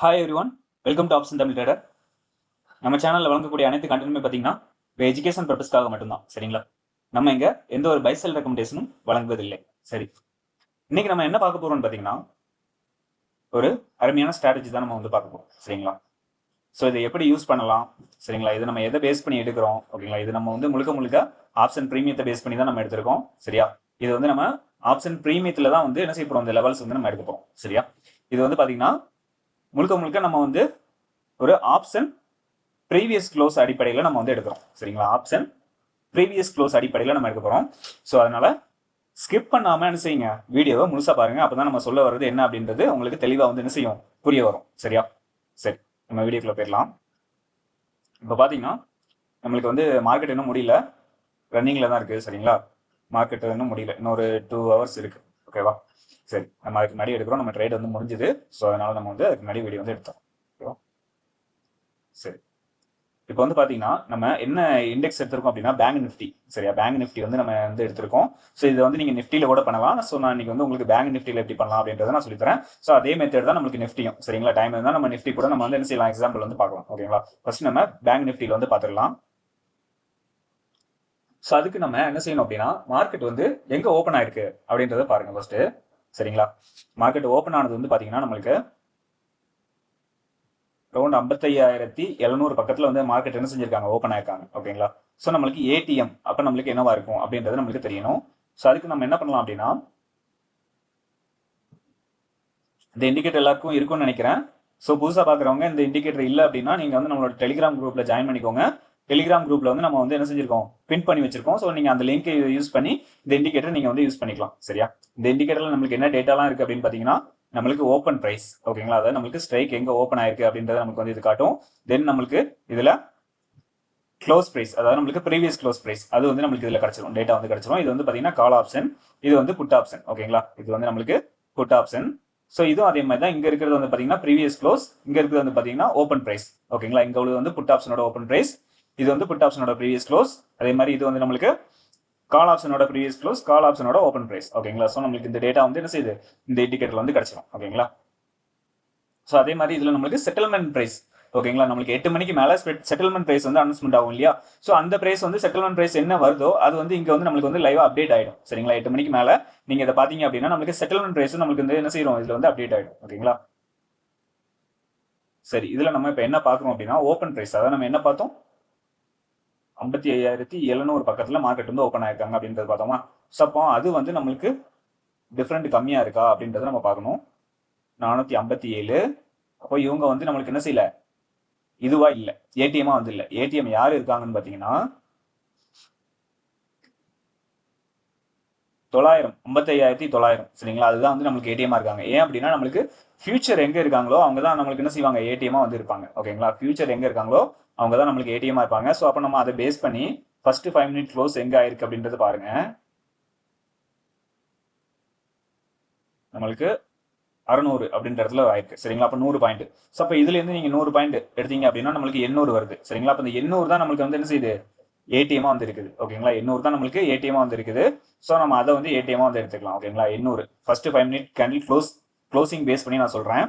Hi every one, welcome to option Tamil trader. நம்ம சேனலில் வழங்கக்கூடிய அனைத்து கண்டென்ட்டுமே பார்த்தீங்கன்னா இப்போ எஜுகேஷன் பர்பஸ்க்காக மட்டும்தான். சரிங்களா? நம்ம இங்கே எந்த ஒரு பைசல் ரெக்கமெண்டேஷனும் வழங்குவதில்லை. சரி, இன்னைக்கு நம்ம என்ன பார்க்க போறோம்னு பார்த்தீங்கன்னா ஒரு அருமையான ஸ்ட்ராட்டஜி தான் நம்ம வந்து பார்க்க போறோம். சரிங்களா? ஸோ இதை எப்படி யூஸ் பண்ணலாம்? சரிங்களா? இது நம்ம எதை பேஸ் பண்ணி எடுக்கிறோம்? ஓகேங்களா? இது நம்ம வந்து முழுக்க ஆப்ஷன் ப்ரீமியத்தை பேஸ் பண்ணி தான் நம்ம எடுத்திருக்கோம். சரியா? இது வந்து நம்ம ஆப்ஷன் ப்ரீமியத்தில் தான் வந்து என்ன செய்ய போறோம், இந்த லெவல்ஸ் வந்து நம்ம எடுக்க போறோம். சரியா? இது வந்து பார்த்தீங்கன்னா முழுக்க நம்ம வந்து ஒரு ஆப்ஷன் ப்ரீவியஸ் க்ளோஸ் அடிப்படையில் நம்ம வந்து எடுக்கிறோம். சரிங்களா? ஆப்ஷன் ப்ரீவியஸ் க்ளோஸ் அடிப்படையில் நம்ம எடுக்க போகிறோம். ஸோ அதனால ஸ்கிப் பண்ணாமல் என்ன செய்யுங்க, வீடியோவை முழுசாக பாருங்க. அப்போ தான் நம்ம சொல்ல வர்றது என்ன அப்படின்றது உங்களுக்கு தெளிவாக வந்து என்ன செய்யும், புரிய வரும். சரியா? சரி, நம்ம வீடியோக்குள்ள போயிடலாம். இப்போ பார்த்தீங்கன்னா நம்மளுக்கு வந்து மார்க்கெட் இன்னும் முடியல, ரன்னிங்கில் தான் இருக்குது. சரிங்களா? மார்க்கெட் இன்னும் முடியல, இன்னொரு 2 hours இருக்குது. ஓகேவா? சரி, நம்ம அதுக்கு முன்னாடி எடுக்கிறோம். நம்ம ட்ரேட் வந்து முடிஞ்சுது. ஸோ அதனால நம்ம வந்து அதுக்கு முன்னாடி வீடியோ வந்து எடுத்தோம். ஓகேவா? சரி, இப்போ வந்து பார்த்தீங்கன்னா நம்ம என்ன இண்டெக்ஸ் எடுத்திருக்கோம் அப்படின்னா பேங்க் நிஃப்டி. சரியா? பேங்க் நிஃப்டி வந்து நம்ம வந்து எடுத்திருக்கோம். ஸோ இதை வந்து நீங்கள் நிஃப்டியில் கூட பண்ணலாம். ஸோ நான் இன்னைக்கு வந்து உங்களுக்கு பேங்க் நிஃப்டியில் எப்படி பண்ணலாம் அப்படின்றத நான் சொல்லித்தரேன். ஸோ அதே மெத்தட் தான் நம்மளுக்கு நிஃப்டியும். சரிங்களா? டைம் இருந்தால் நம்ம நிஃப்டி கூட நம்ம வந்து என்ன செய்யலாம், எக்ஸாம்பிள் வந்து பார்க்கலாம். ஓகேங்களா? ஃபர்ஸ்ட் நம்ம பேங்க் நிஃப்டியில் வந்து பார்த்துடலாம். ஸோ அதுக்கு நம்ம என்ன செய்யணும் அப்படின்னா மார்க்கெட் வந்து எங்கே ஓப்பன் ஆயிருக்கு அப்படின்றத பாருங்க ஃபர்ஸ்ட். சரிங்களா? மார்க்கெட் ஓப்பன் ஆனது வந்து பார்த்தீங்கன்னா நம்மளுக்கு அரௌண்ட் 55,700 பக்கத்தில் வந்து மார்க்கெட் என்ன செஞ்சிருக்காங்க, ஓப்பன் ஆயிருக்காங்க. ஓகேங்களா? ஸோ நம்மளுக்கு ஏடிஎம் அப்போ நம்மளுக்கு என்னவா இருக்கும் அப்படின்றது நம்மளுக்கு தெரியணும். ஸோ அதுக்கு நம்ம என்ன பண்ணலாம் அப்படின்னா இந்த இண்டிகேட்டர் எல்லாருக்கும் இருக்கும்னு நினைக்கிறேன். ஸோ புதுசாக பார்க்குறவங்க இந்த இண்டிகேட்டர் இல்லை அப்படின்னா நீங்கள் வந்து நம்மளோட டெலிகிராம் குரூப்பில் ஜாயின் பண்ணிக்கோங்க. டெலிகிராம் குரூப்பில் வந்து நம்ம வந்து என்ன செஞ்சிருக்கோம், பின் பண்ணி வச்சிருக்கோம். ஸோ நீங்கள் அந்த லிங்கை யூஸ் பண்ணி இந்த இண்டிகேட்டர் நீங்கள் வந்து யூஸ் பண்ணிக்கலாம். சரியா? இந்த இண்டிகேட்டரில் நம்மளுக்கு என்ன டேட்டாலாம் இருக்குது அப்படின்னு பார்த்தீங்கன்னா நம்மளுக்கு ஓப்பன் ப்ரைஸ். ஓகேங்களா? அதாவது நம்மளுக்கு ஸ்ட்ரைக் எங்கே ஓப்பன் ஆயிருக்கு அப்படின்றத நமக்கு வந்து இது காட்டும். தென் நம்மளுக்கு இதில் க்ளோஸ் பிரைஸ், அதாவது நம்மளுக்கு ப்ரீவியஸ் க்ளோஸ் பிரைஸ், அது வந்து நம்மளுக்கு இதில் கிடச்சிரும், டேட்டா வந்து கிடச்சிரும். இது வந்து பார்த்தீங்கன்னா கால் ஆப்ஷன், இது வந்து புட் ஆப்ஷன். ஓகேங்களா? இது வந்து நம்மளுக்கு புட் ஆப்ஷன். ஸோ இதுவும் அதே மாதிரி தான். இங்கே இருக்கிறது வந்து பார்த்தீங்கன்னா ப்ரீவியஸ் க்ளோஸ், இங்கே இருக்கிறது வந்து பார்த்தீங்கன்னா ஓப்பன் பிரைஸ். ஓகேங்களா? இங்கே உள்ளது வந்து புட் ஆப்ஷனோட ஓப்பன் பிரைஸ், இது வந்து புட் ஆப்ஷனோட ப்ரீவியஸ் க்ளோஸ். அதே மாதிரி இது வந்து நம்மளுக்கு கால் ஆப்ஷனோட ப்ரீவியஸ் க்ளோஸ், கால் ஆப்ஷனோட ஓப்பன் பிரைஸ். ஓகேங்களா? ஸோ நம்மளுக்கு இந்த டேட்டா வந்து என்ன செய்யுது, இந்த இண்டிகேட்டர் வந்து கிடச்சிரும். ஓகேங்களா? ஸோ அதே மாதிரி இதில் நம்மளுக்கு செட்டில்மெண்ட் பிரைஸ். ஓகேங்களா? நம்மளுக்கு 8 மணிக்கு மேலே செட்டில்மெண்ட் பிரைஸ் வந்து அனௌன்ஸ்மெண்ட் ஆகும் இல்லையா? ஸோ அந்த பிரைஸ் வந்து செட்டில்மெண்ட் பிரைஸ் என்ன வருதோ அது வந்து இங்கே வந்து நம்மளுக்கு வந்து லைவ் அப்டேட் ஆகிடும். சரிங்களா? 8 மணிக்கு மேலே நீங்கள் இதை பார்த்தீங்க அப்படின்னா நம்மளுக்கு செட்டில்மெண்ட் பிரைஸ் நம்மளுக்கு வந்து என்ன செய்யும், இதில் வந்து அப்டேட் ஆகிடும். ஓகேங்களா? சரி, இதில் நம்ம இப்போ என்ன பார்க்குறோம் அப்படின்னா ஓப்பன் பிரைஸ், அதாவது நம்ம என்ன பார்த்தோம், 55,700 பக்கத்தில் மார்க்கெட் வந்து ஓப்பன் ஆயிருக்காங்க அப்படின்றது பார்த்தோமா? ஸோ அப்போ அது வந்து நம்மளுக்கு டிஃப்ரெண்ட் கம்மியாக இருக்கா அப்படின்றத நம்ம பார்க்கணும். 457. அப்போ இவங்க வந்து நம்மளுக்கு என்ன செய்யல, இதுவா இல்லை, ஏடிஎம்மா வந்து இல்லை. ஏடிஎம் யார் இருக்காங்கன்னு பார்த்தீங்கன்னா 900, 55,900. சரிங்களா? அதுதான் வந்து நம்மளுக்கு ஏடிஎம்மா இருக்காங்க. ஏன் அப்படின்னா நம்மளுக்கு ஃபியூச்சர் எங்கே இருக்காங்களோ அவங்க தான் நம்மளுக்கு என்ன செய்வாங்க, ஏடிஎம்மா வந்து இருப்பாங்க. ஓகேங்களா? ஃபியூச்சர் எங்கே இருக்காங்களோ அவங்க தான் நம்மளுக்கு ஏடிஎம்மா இருப்பாங்க. ஸோ அப்போ நம்ம அதை பேஸ் பண்ணி ஃபர்ஸ்ட் 5 மினிட் க்ளோஸ் எங்கே ஆயிருக்கு அப்படின்றது பாருங்க. நம்மளுக்கு 600 அப்படின்ற இடத்துல ஆயிருக்கு. சரிங்களா? அப்போ 100 பாயிண்ட். ஸோ அப்போ இதுலேருந்து நீங்கள் 100 பாயிண்ட் எடுத்தீங்க அப்படின்னா நம்மளுக்கு 800 வருது. சரிங்களா? அப்போ இந்த 800 தான் நம்மளுக்கு வந்து என்ன செய்யுது, ஏடிஎம்மா வந்து இருக்குது. ஓகேங்களா? 800 தான் நம்மளுக்கு ஏடிஎம்மா வந்து இருக்குது. ஸோ நம்ம அதை வந்து ஏடிஎம்மா வந்து எடுத்துக்கலாம். ஓகேங்களா? 800 first 5 minute candle closing base பண்ணி நான் சொல்கிறேன்.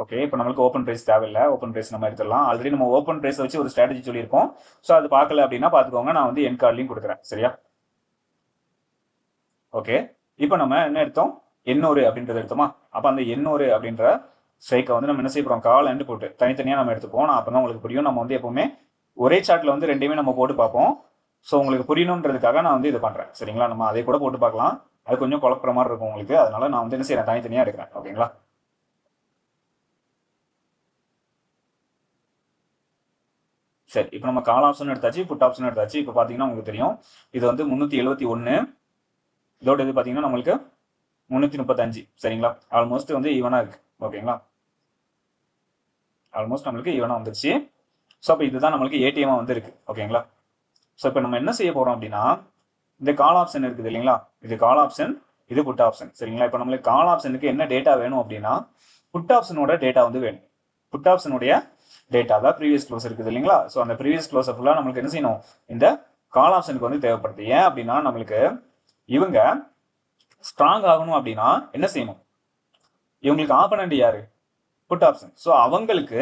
ஓகே, இப்போ நம்மளுக்கு ஓப்பன் ப்ரைஸ் தேவையில்லை, ஓப்பன் ப்ரைஸ் நம்ம எடுத்துடலாம். ஆல்ரெடி நம்ம ஓப்பன் ப்ரைஸ் வச்சு ஒரு ஸ்ட்ராட்டஜி சொல்லியிருப்போம். ஸோ அது பார்க்கல அப்படின்னா பார்த்துக்கோங்க, நான் வந்து என் கார்ட்லையும் கொடுக்குறேன். சரியா? ஓகே, இப்போ நம்ம என்ன எடுத்தோம், 800 அப்படின்றத எடுத்தோமா? அப்போ அந்த 800 அப்படின்ற ஸ்ட்ரைக்கை வந்து நம்ம என்ன செய்ய போகிறோம், கால் அண்ட் போட்டு தனித்தனியாக நம்ம எடுத்துப்போம். நான் அப்போ தான் உங்களுக்கு புரியும். நம்ம வந்து எப்பவுமே ஒரே சார்ட்டில் வந்து ரெண்டையுமே நம்ம போட்டு பார்ப்போம். ஸோ உங்களுக்கு புரியணுன்றதுக்காக நான் வந்து இது பண்ணுறேன். சரிங்களா? நம்ம அதை கூட போட்டு பார்க்கலாம், அது கொஞ்சம் குழப்புற மாதிரி இருக்கும் உங்களுக்கு. அதனால நான் வந்து என்ன செய்யறேன், தனித்தனியாக எடுக்கிறேன். ஓகேங்களா? சரி, இப்போ நம்ம கால் ஆப்ஷன் எடுத்தாச்சு, புட் ஆப்ஷன் எடுத்தாச்சு. இப்போ பார்த்தீங்கன்னா உங்களுக்கு தெரியும் இது வந்து 371, இதோட இது பார்த்தீங்கன்னா நம்மளுக்கு 335. சரிங்களா? ஆல்மோஸ்ட் வந்து ஈவனாக இருக்கு. ஓகேங்களா? ஆல்மோஸ்ட் நம்மளுக்கு ஈவனாக வந்துருச்சு. ஸோ அப்போ இதுதான் நம்மளுக்கு ஏடிஎம்மா வந்து இருக்கு. ஓகேங்களா? ஸோ இப்போ நம்ம என்ன செய்ய போறோம் அப்படின்னா இந்த கால் ஆப்ஷன் இருக்குது இல்லைங்களா, இது கால் ஆப்ஷன், இது புட் ஆப்ஷன். சரிங்களா? இப்போ நம்மளுக்கு கால் ஆப்ஷனுக்கு என்ன டேட்டா வேணும் அப்படின்னா புட் ஆப்ஷனோட டேட்டா வந்து வேணும். புட் ஆப்ஷனுடைய டேட்டா தான் ப்ரீவியஸ் க்ளோஸ் இருக்குது இல்லைங்களா? ஸோ அந்த ப்ரீவியஸ் க்ளோஸை ஃபுல்லாக நம்மளுக்கு என்ன செய்யணும், இந்த கால் ஆப்ஷனுக்கு வந்து தேவைப்படுது. ஏன் அப்படின்னா நம்மளுக்கு இவங்க ஸ்ட்ராங் ஆகணும் அப்படின்னா என்ன செய்யணும், இவங்களுக்கு ஆப்பனண்ட் யாரு, புட் ஆப்ஷன். ஸோ அவங்களுக்கு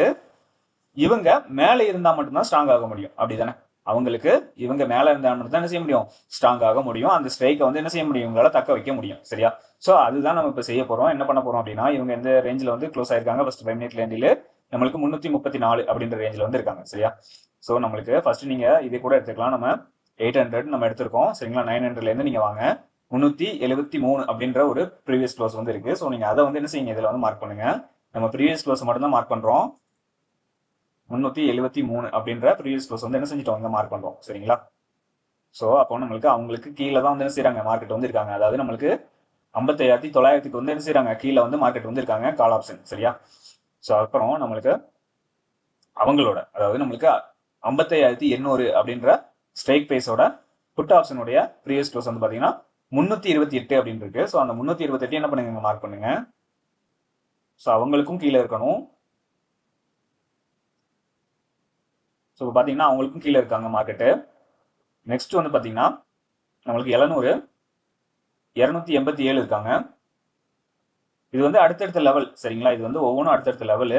இவங்க மேலே இருந்தா மட்டும்தான் ஸ்ட்ராங் ஆக முடியும், அப்படிதானே? அவங்களுக்கு இவங்க மேல இருந்தா மட்டும் தான் என்ன செய்ய முடியும், ஸ்ட்ராங் ஆக முடியும். அந்த ஸ்ட்ரைக்கை வந்து என்ன செய்ய முடியும், இவங்களால தக்க வைக்க முடியும். சரியா? ஸோ அதுதான் நம்ம இப்போ செய்ய போறோம். என்ன பண்ண போறோம் அப்படின்னா, இவங்க எந்த ரேஞ்சில் வந்து க்ளோஸ் ஆயிருக்காங்க, ஃபர்ஸ்ட் 5 மினிட் ரேஞ்சில் நம்மளுக்கு 334 அப்படின்ற ரேஞ்சில் வந்து இருக்காங்க. சரியா? ஸோ நம்மளுக்கு ஃபர்ஸ்ட் நீங்க இதே கூட எடுத்துக்கலாம். நம்ம 800 நம்ம எடுத்திருக்கோம். சரிங்களா? 900 இருந்து நீங்க வாங்க. 373 அப்படின்ற ஒரு ப்ரீவியஸ் க்ளோஸ் வந்து இருக்கு. ஸோ நீங்க அதை வந்து என்ன செய்யுங்க, இதுல வந்து மார்க் பண்ணுங்க. நம்ம ப்ரீவியஸ் க்ளோஸ் மட்டும் தான் மார்க் பண்றோம். 373 அப்படின்ற ப்ரீவியஸ் க்ளோஸ் வந்து என்ன செஞ்சுட்டோம், இங்க மார்க் பண்றோம். சரிங்களா? ஸோ அப்போ நம்மளுக்கு அவங்களுக்கு கீழே தான் வந்து என்ன செய்யறாங்க, மார்க்கெட் வந்து இருக்காங்க. அதாவது நம்மளுக்கு 55,900 வந்து என்ன செய்யறாங்க, கீழே வந்து மார்க்கெட் வந்து இருக்காங்க, கால் ஆப்ஷன். சரியா? ஸோ அப்புறம் நம்மளுக்கு அவங்களோட, அதாவது நம்மளுக்கு 55,800 அப்படின்ற ஸ்ட்ரைக் ப்ரைஸோட புட் ஆப்ஷனுடைய ப்ரீவியஸ் க்ளோஸ் வந்து பாத்தீங்கன்னா 328 அப்படின்னு இருக்கு. ஸோ அந்த 328 என்ன பண்ணுங்க, மார்க் பண்ணுங்க. ஸோ அவங்களுக்கும் கீழே இருக்கணும். ஸோ பார்த்தீங்கன்னா அவங்களுக்கும் கீழே இருக்காங்க மார்க்கெட்டு. நெக்ஸ்ட் வந்து பார்த்தீங்கன்னா நம்மளுக்கு 700 287 இருக்காங்க. இது வந்து அடுத்தடுத்த லெவல். சரிங்களா? இது வந்து ஒவ்வொன்றும் அடுத்தடுத்த லெவலு.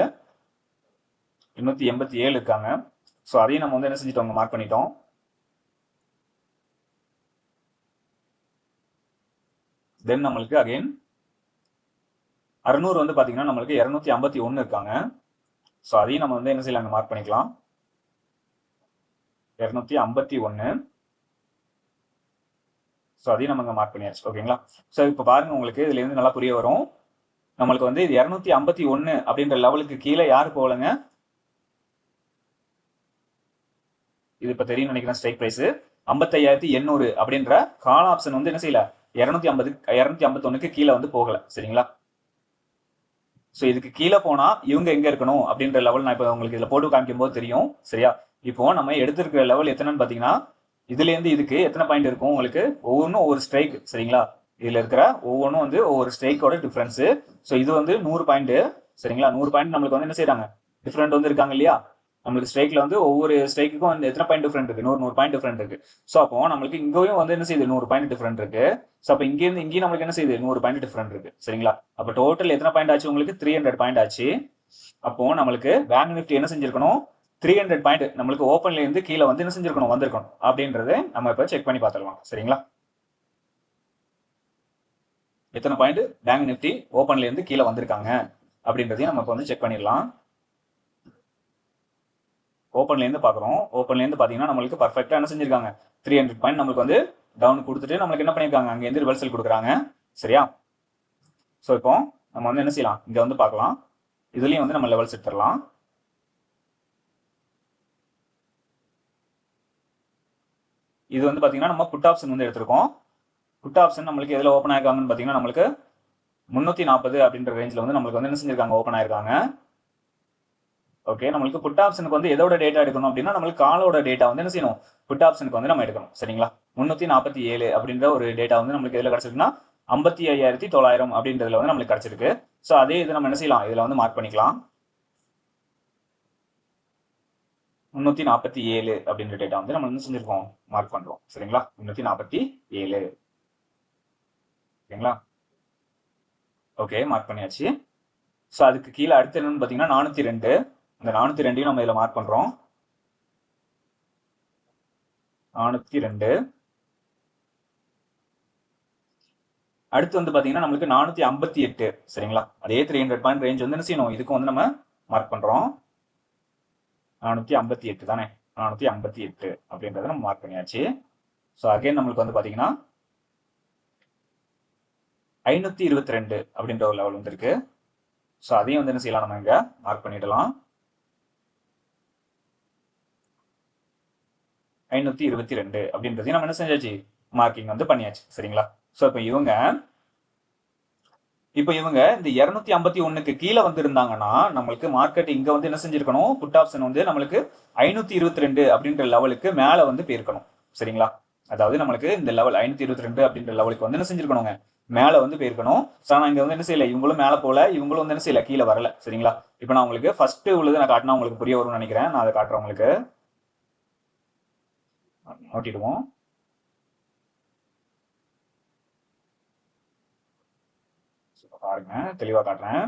287 இருக்காங்க. ஸோ அதையும் நம்ம வந்து என்ன செஞ்சுட்டோம், மார்க் பண்ணிட்டோம். தென் நம்மளுக்கு அகைன் 600 வந்து பார்த்தீங்கன்னா நம்மளுக்கு 251 இருக்காங்க. ஸோ அதையும் நம்ம வந்து என்ன செய்யலாம், மார்க் பண்ணிக்கலாம். 251. ஸோ அதையும் நம்ம மார்க் பண்ணியாச்சு. ஓகேங்களா? ஸோ இப்போ பாருங்க, உங்களுக்கு இதுல இருந்து நல்லா புரிய வரும். நம்மளுக்கு வந்து இது 251 அப்படின்ற லெவலுக்கு கீழே யாரு போகலங்க, இது இப்ப தெரியும் நினைக்கிறேன். ஸ்ட்ரைக் பிரைஸ் 55,800 அப்படின்ற கால் ஆப்ஷன் வந்து என்ன செய்யல, 251க்கு கீழே வந்து போகல. சரிங்களா? ஸோ இதுக்கு கீழே போனா இவங்க எங்க இருக்கணும் அப்படின்ற லெவல் நான் இப்போ உங்களுக்கு இதுல போட்டு காமிக்கும் போது தெரியும். சரியா? இப்போ நம்ம எடுத்திருக்கிற லெவல் எத்தனைன்னு பாத்தீங்கன்னா, இதுல இருந்து இதுக்கு எத்தனை பாயிண்ட் இருக்கும் உங்களுக்கு, ஒவ்வொன்றும் ஒவ்வொரு ஸ்ட்ரைக். சரிங்களா? இதுல இருக்கிற ஒவ்வொன்றும் வந்து ஒவ்வொரு ஸ்ட்ரைக்கோட டிஃபரன்ஸ். ஸோ இது வந்து 100 பாயிண்ட். சரிங்களா? 100 பாயிண்ட் நம்மளுக்கு வந்து என்ன செய்யறாங்க, டிஃபரெண்ட் வந்து இருக்காங்க இல்லையா? நம்மளுக்கு ஸ்ட்ரைக்ல வந்து ஒவ்வொரு ஸ்ட்ரைக்குக்கும் வந்து எத்தனை பாயிண்ட் டிஃபரெண்ட் இருக்கு, 100 பாயிண்ட் டிஃபரெண்ட் இருக்கு. ஸோ அப்போ நம்மளுக்கு இங்கேயும் வந்து என்ன செய்யுது, 100 பாயிண்ட் டிஃபரெண்ட் இருக்கு. ஸோ அப்போ இங்கேருந்து இங்கேயும் நம்மளுக்கு என்ன செய்யுது, 100 பாயிண்ட் டிஃபரெண்ட் இருக்கு. சரிங்களா? அப்போ டோட்டல் எத்தனை பாயிண்ட் ஆச்சு உங்களுக்கு, 300 பாயிண்ட் ஆச்சு. அப்போ நம்மளுக்கு பேங்க் நிஃப்டி என்ன செஞ்சிருக்கணும், 300 பாயிண்ட் நம்மளுக்கு ஓப்பன்ல இருந்து கீழே வந்து என்ன செஞ்சிருக்கணும், வந்திருக்கணும். அப்படின்றத நம்ம இப்போ செக் பண்ணி பார்த்துடலாம். சரிங்களா? எத்தனை பாயிண்ட் பேங்க் நிஃப்டி ஓப்பன்ல இருந்து கீழே வந்திருக்காங்க அப்படின்றதையும் நம்ம இப்போ வந்து செக் பண்ணிடலாம். ஓப்பன்ல இருந்து பாக்குறோம். ஓப்பன்ல இருந்து பாத்தீங்கன்னா நம்மளுக்கு பர்ஃபெக்ட்டா என்ன செஞ்சிருக்காங்க, 300 பாயிண்ட் நம்மளுக்கு வந்து டவுன் கொடுத்துட்டு நம்மளுக்கு என்ன பண்ணிருக்காங்க, அங்க இருந்து ரிவர்சல் கொடுக்குறாங்க. சரியா? ஸோ இப்போ நம்ம வந்து என்ன செய்யலாம், இங்க வந்து பார்க்கலாம். இதுலயும் வந்து நம்ம லெவல்ஸ் எடுத்துடலாம். இது வந்து பாத்தீங்கன்னா நம்ம புட் ஆப்ஷன் வந்து எடுத்திருக்கோம். புட் ஆப்ஷன் நம்மளுக்கு எதுல ஓப்பன் ஆயிருக்காங்கன்னு பாத்தீங்கன்னா நம்மளுக்கு 340 அப்படின்ற ரேஞ்சில் வந்து நம்மளுக்கு வந்து என்ன செஞ்சிருக்காங்க, ஓப்பன் ஆயிருக்காங்க. ஓகே, நம்மளுக்கு புட் ஆப்ஷனுக்கு வந்து எதோட டேட்டா எடுக்கணும் அப்படின்னா, நம்மளுக்கு காலோட டேட்டா வந்து என்ன செய்யணும், புட் ஆப்ஷனுக்கு வந்து நம்ம எடுக்கணும். சரிங்களா? 347 அப்படின்ற ஒரு டேட்டா வந்து நம்மளுக்கு எதுல கிடைச்சிருக்குன்னா 55,900 அப்படின்றதுல வந்து நம்மளுக்கு கிடைச்சிருக்கு. ஸோ அதே இது நம்ம என்ன செய்யலாம், இதுல வந்து மார்க் பண்ணிக்கலாம். 347 அப்படின்ற டேட்டா வந்து நம்ம என்ன செஞ்சிருக்கோம், மார்க் பண்றோம். சரிங்களா? 347. ஓகேங்களா? ஓகே, மார்க் பண்ணியாச்சு. ஸோ அதுக்கு கீழே அடுத்து என்னன்னு பாத்தீங்கன்னா 402. இந்த 402 நம்ம இதுல மார்க் பண்றோம். 402. அடுத்து வந்து பாத்தீங்கன்னா நம்மளுக்கு 458. சரிங்களா? அதே 300 பாயிண்ட் ரேஞ்ச் வந்து என்ன செய்யணும், இதுக்கும் வந்து நம்ம மார்க் பண்றோம். 458 தானே, 458 அப்படின்றத நம்ம மார்க் பண்ணியாச்சு. ஸோ அகைன் நம்மளுக்கு வந்து பாத்தீங்கன்னா 522 அப்படின்ற ஒரு லெவல் வந்து இருக்கு. ஸோ அதையும் வந்து என்ன செய்யலாம், நம்ம இங்க மார்க் பண்ணிடலாம். 522 அப்படின்றதையும் நம்ம என்ன செஞ்சாச்சு, மார்க்கிங் வந்து பண்ணியாச்சு. சரிங்களா? ஸோ இப்போ இவங்க இந்த 251க்கு கீழே வந்து இருந்தாங்கன்னா நம்மளுக்கு மார்க்கெட் இங்க வந்து என்ன செஞ்சிருக்கணும், புட் ஆப்ஷன் வந்து நம்மளுக்கு 522 அப்படின்ற லெவலுக்கு மேல வந்து போயிருக்கணும். சரிங்களா? அதாவது நம்மளுக்கு இந்த லெவல் 522 அப்படின்ற லெவலுக்கு வந்து என்ன செஞ்சிருக்கணுங்க, மேல வந்து போயிருக்கணும். ஸோ நான் இங்க வந்து என்ன செய்யல, இவங்களும் மேல போல, இவங்களும் வந்து என்ன செய்யல, கீழே வரல. சரிங்களா? இப்போ நான் உங்களுக்கு ஃபர்ஸ்ட் உள்ளது நான் காட்டினா உங்களுக்கு புரிய வரும்னு நினைக்கிறேன். நான் அதை காட்டுறேன் உங்களுக்கு. ஓட்டிடுவோம். பாருங்க, தெளிவா காட்டுறேன்.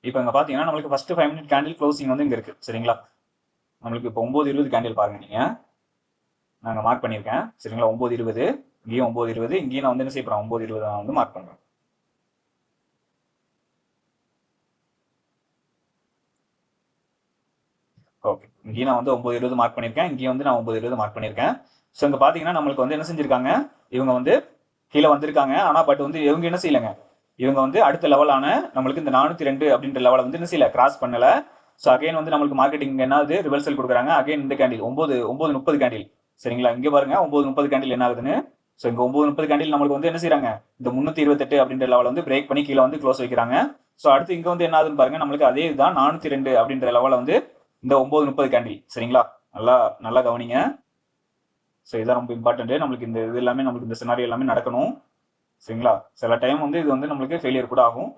இப்போ இங்க பாத்தீங்கன்னா நம்மளுக்கு ஃபர்ஸ்ட் 5 மினிட் கேண்டில் க்ளோசிங் வந்து இங்க இருக்கு சரிங்களா. நம்மளுக்கு இப்போ 9:20 கேண்டில் பாருங்க நீங்க, நாங்க மார்க் பண்ணியிருக்கேன் சரிங்களா. 9:20 இங்கேயும் 9:20, இங்கேயும் நான் வந்து என்ன செய்ய போறேன் 9:20 நான் வந்து மார்க் பண்றேன். ஓகே, இங்கேயும் நான் வந்து 9:20 மார்க் பண்ணியிருக்கேன், இங்கேயும் வந்து நான் 9:20 மார்க் பண்ணியிருக்கேன். ஸோ இங்க பாத்தீங்கன்னா நம்மளுக்கு வந்து என்ன செஞ்சிருக்காங்க, இவங்க வந்து கீழே வந்திருக்காங்க. ஆனா பட் வந்து இவங்க என்ன செய்யலைங்க, இவங்க வந்து அடுத்த லெவலான நம்மளுக்கு இந்த 402 அப்படின்ற லெவலை வந்து என்ன செய்யல, கிராஸ் பண்ணல. ஸோ அகைன் வந்து நம்மளுக்கு மார்க்கெட்டிங் என்னது ரிவர்சல் கொடுக்குறாங்க. அகைன் இந்த கேண்டில் 9:30 கேண்டில் சரிங்களா. இங்க பாருங்க 9:30 கேண்டில் என்ன ஆகுதுன்னு. ஸோ இங்க 9:30 கேண்டில் நம்மளுக்கு வந்து என்ன செய்யறாங்க, இந்த 328 அப்படின்ற லெவல் வந்து பிரேக் பண்ணி கீழே வந்து க்ளோஸ் வைக்கிறாங்க. ஸோ அடுத்து இங்க வந்து என்ன ஆகுதுன்னு பாருங்க, நம்மளுக்கு அதே இதுதான் 402 அப்படின்ற லெவலை வந்து இந்த 9:30 கேண்டில் சரிங்களா. நல்லா நல்லா கவனிங்க. ஸோ இதான் ரொம்ப இம்பார்ட்டன்ட். நம்மளுக்கு இந்த இது எல்லாமே நம்மளுக்கு இந்த சினாரியோ எல்லாமே நடக்கணும் சரிங்களா. சில டைம் வந்து இது வந்து நம்மளுக்கு ஃபெயிலியர் கூட ஆகும்.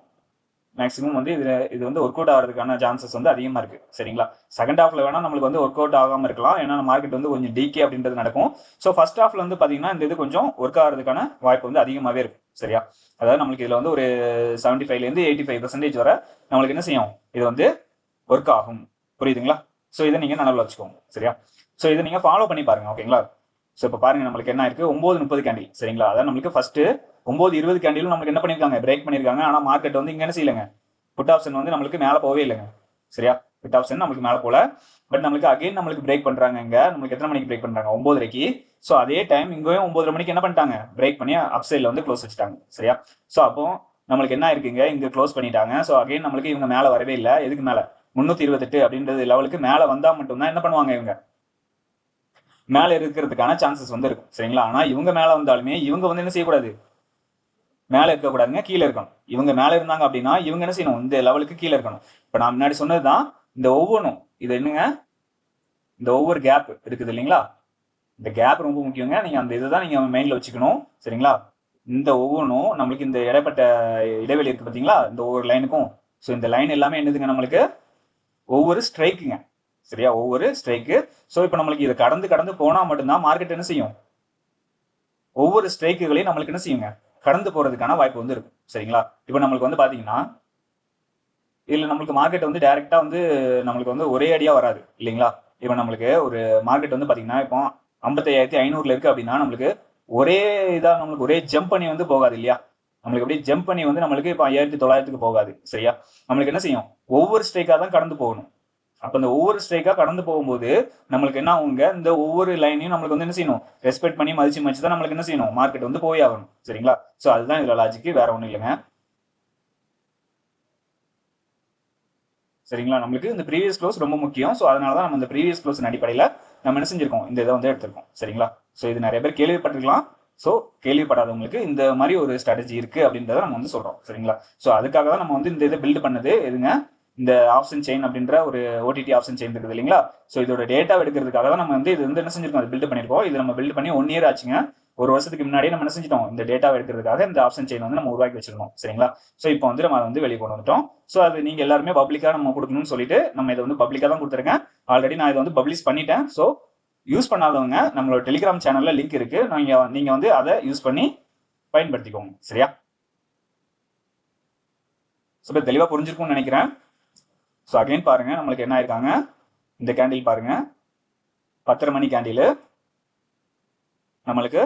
மேக்ஸிமம் வந்து இது வந்து ஒர்க் அவுட் ஆகிறதுக்கான சான்சஸ் வந்து அதிகமாக இருக்கு சரிங்களா. செகண்ட் ஹாஃப்ல வேணா நம்மளுக்கு வந்து ஒர்க் அவுட் ஆகாமல் இருக்கலாம், ஏன்னா மார்க்கெட் வந்து கொஞ்சம் டிகே அப்படின்றது நடக்கும். ஸோ ஃபர்ஸ்ட் ஹாஃப்ல வந்து பார்த்தீங்கன்னா இந்த இது கொஞ்சம் ஒர்க் ஆகிறதுக்கான வாய்ப்பு வந்து அதிகமாகவே இருக்கு சரியா. அதாவது நம்மளுக்கு இதில் வந்து ஒரு 75லேருந்து 85% வரை நம்மளுக்கு என்ன செய்யும், இது வந்து ஒர்க் ஆகும். புரியுதுங்களா. ஸோ இதை நீங்கள் நினைவில் வச்சுக்கோங்க சரியா. ஸோ இதை நீங்கள் ஃபாலோ பண்ணி பாருங்க ஓகேங்களா. ஸோ இப்போ பாருங்க நம்மளுக்கு என்ன இருக்கு, 9:30 கேண்டில் சரிங்களா. அதாவது நம்மளுக்கு ஃபர்ஸ்ட் 9:20 கேண்டிலும் நம்மளுக்கு என்ன பண்ணிருக்காங்க, பிரேக் பண்ணிருக்காங்க. ஆனா மார்க்கெட் வந்து இங்க என்ன செய்யலங்க, புட் ஆப்ஷன் வந்து நம்மளுக்கு மேல போவே இல்லைங்க சரியா. புட் ஆப்ஷன் நம்மளுக்கு மேல போல, பட் நம்மளுக்கு அகைன் நம்மளுக்கு பிரேக் பண்றாங்க. இங்க நம்மளுக்கு எத்தனை மணிக்கு பிரேக் பண்றாங்க, 9:30க்கு. ஸோ அதே டைம் இங்கேயும் 9:30 மணிக்கு என்ன பண்ணிட்டாங்க, பிரேக் பண்ணி அப் சைட்ல வந்து க்ளோஸ் வச்சுட்டாங்க சரியா. ஸோ அப்போ நம்மளுக்கு என்ன இருக்குங்க, இங்க க்ளோஸ் பண்ணிட்டாங்க. ஸோ அகைன் நம்மளுக்கு இவங்க மேல வரவே இல்லை. எதுக்கு மேல, 328 அப்படின்றது லெவலுக்கு மேல வந்தா மட்டும்தான் என்ன பண்ணுவாங்க, இவங்க மேல இருக்கிறதுக்கான சான்சஸ் வந்து இருக்கும் சரிங்களா. ஆனா இவங்க மேல வந்தாலுமே இவங்க வந்து என்ன செய்யக்கூடாது, மேல இருக்கக்கூடாதுங்க, கீழே இருக்கணும். இவங்க மேல இருந்தாங்க அப்படின்னா இவங்க என்ன செய்யணும், இந்த லெவலுக்கு கீழே இருக்கணும். இப்ப நான் முன்னாடி சொன்னதுதான் இந்த ஒவ்வொன்றும், இது என்னங்க, இந்த ஒவ்வொரு கேப் இருக்குது இல்லைங்களா, இந்த கேப் ரொம்ப முக்கியங்க. நீங்க அந்த இதுதான் நீங்க மைண்ட்ல வச்சுக்கணும் சரிங்களா. இந்த ஒவ்வொன்றும் நம்மளுக்கு இந்த இடைப்பட்ட இடைவெளி இருக்கு பார்த்தீங்களா, இந்த ஒவ்வொரு லைனுக்கும். ஸோ இந்த லைன் எல்லாமே என்னதுங்க, நம்மளுக்கு ஒவ்வொரு ஸ்ட்ரைக்குங்க சரியா, ஒவ்வொரு ஸ்ட்ரைக்கு. ஸோ இப்போ நம்மளுக்கு இதை கடந்து கடந்து போனா மட்டும்தான் மார்க்கெட் என்ன செய்யும், ஒவ்வொரு ஸ்ட்ரைக்குகளையும் நம்மளுக்கு என்ன செய்யுங்க, கடந்து போறதுக்கான வாய்ப்பு வந்து இருக்கும் சரிங்களா. இப்போ நம்மளுக்கு வந்து பாத்தீங்கன்னா இதுல நம்மளுக்கு மார்க்கெட் வந்து டைரக்டா வந்து நம்மளுக்கு வந்து ஒரே அடியா வராது இல்லைங்களா. இப்போ நம்மளுக்கு ஒரு மார்க்கெட் வந்து பாத்தீங்கன்னா இப்போ 55,500 இருக்கு அப்படின்னா நம்மளுக்கு ஒரே இதா நம்மளுக்கு ஒரே ஜம்ப் பண்ணி வந்து போகாது இல்லையா. நம்மளுக்கு அப்படியே ஜம்ப் பண்ணி வந்து நம்மளுக்கு இப்போ 5,900 போகாது சரியா. நம்மளுக்கு என்ன செய்யும், ஒவ்வொரு ஸ்ட்ரைக்கா தான் கடந்து போகணும். அப்ப இந்த ஒவ்வொரு ஸ்ட்ரைக்கா கடந்து போகும்போது நம்மளுக்கு என்ன ஆகுங்க, இந்த ஒவ்வொரு லைனையும் நம்மளுக்கு வந்து என்ன செய்யணும், ரெஸ்பெக்ட் பண்ணி மதிச்சு மதிச்சு தான் நம்மளுக்கு என்ன செய்யணும், மார்க்கெட் வந்து போய் ஆகணும் சரிங்களா. ஸோ அதுதான் இதுல லாஜிக்கு, வேற ஒன்றும் இல்லைங்க சரிங்களா. நம்மளுக்கு இந்த ப்ரீவியஸ் க்ளோஸ் ரொம்ப முக்கியம். ஸோ அதனால தான் நம்ம இந்த ப்ரீவியஸ் க்ளோஸ் அடிப்படையில் நம்ம என்ன செஞ்சிருக்கோம், இந்த இதை வந்து எடுத்திருக்கோம் சரிங்களா. ஸோ இது நிறைய பேர் கேள்விப்பட்டிருக்கலாம். ஸோ கேள்விப்படாதவங்களுக்கு இந்த மாதிரி ஒரு ஸ்ட்ராட்டஜி இருக்கு அப்படின்றத நம்ம வந்து சொல்றோம் சரிங்களா. ஸோ அதுக்காக தான் நம்ம வந்து இந்த இதை பில்ட் பண்ணது எதுங்க, இந்த ஆப்ஷன் செயின் அப்படின்ற ஒரு ஓடிடி ஆப்ஷன் செயின் இருக்குது இல்லைங்களா. ஸோ இதோட டேட்டா எடுக்கிறதுக்காக தான் நம்ம வந்து இது வந்து என்ன செஞ்சிருக்கோம், அது பில்ட் பண்ணிருக்கோம். இது நம்ம பில்ட் பண்ணி 1 இயர் ஆச்சுங்க. ஒரு வருஷத்துக்கு முன்னாடியே நம்ம என்ன செஞ்சிட்டோம், இந்த டேட்டாவை எடுக்கிறதுக்காக இந்த ஆப்ஷன் செயின் வந்து நம்ம உருவாக்கி வச்சிருக்கோம் சரிங்களா. ஸோ இப்போ வந்து நம்ம அதை வந்து வெளியே கொண்டு வந்துட்டோம். ஸோ அது நீங்க எல்லாருமே பப்ளிக்கா நம்ம கொடுக்கணும்னு சொல்லிட்டு நம்ம இதை வந்து பப்ளிக்கா தான் கொடுத்துருக்கேன். ஆல்ரெடி நான் இதை வந்து பப்ளிஷ் பண்ணிட்டேன். ஸோ யூஸ் பண்ணாதவங்க நம்மளோட டெலிகிராம் சேனல்ல லிங்க் இருக்கு, நீங்க வந்து அதை யூஸ் பண்ணி பயன்படுத்திக்கோங்க சரியா. ஸோ இப்போ தெளிவாக புரிஞ்சிருக்கும்னு நினைக்கிறேன். ஸோ அகைன் பாருங்க நம்மளுக்கு என்ன ஆயிருக்காங்க, இந்த கேண்டில் பாருங்க 10:30 மணி கேண்டில் நம்மளுக்கு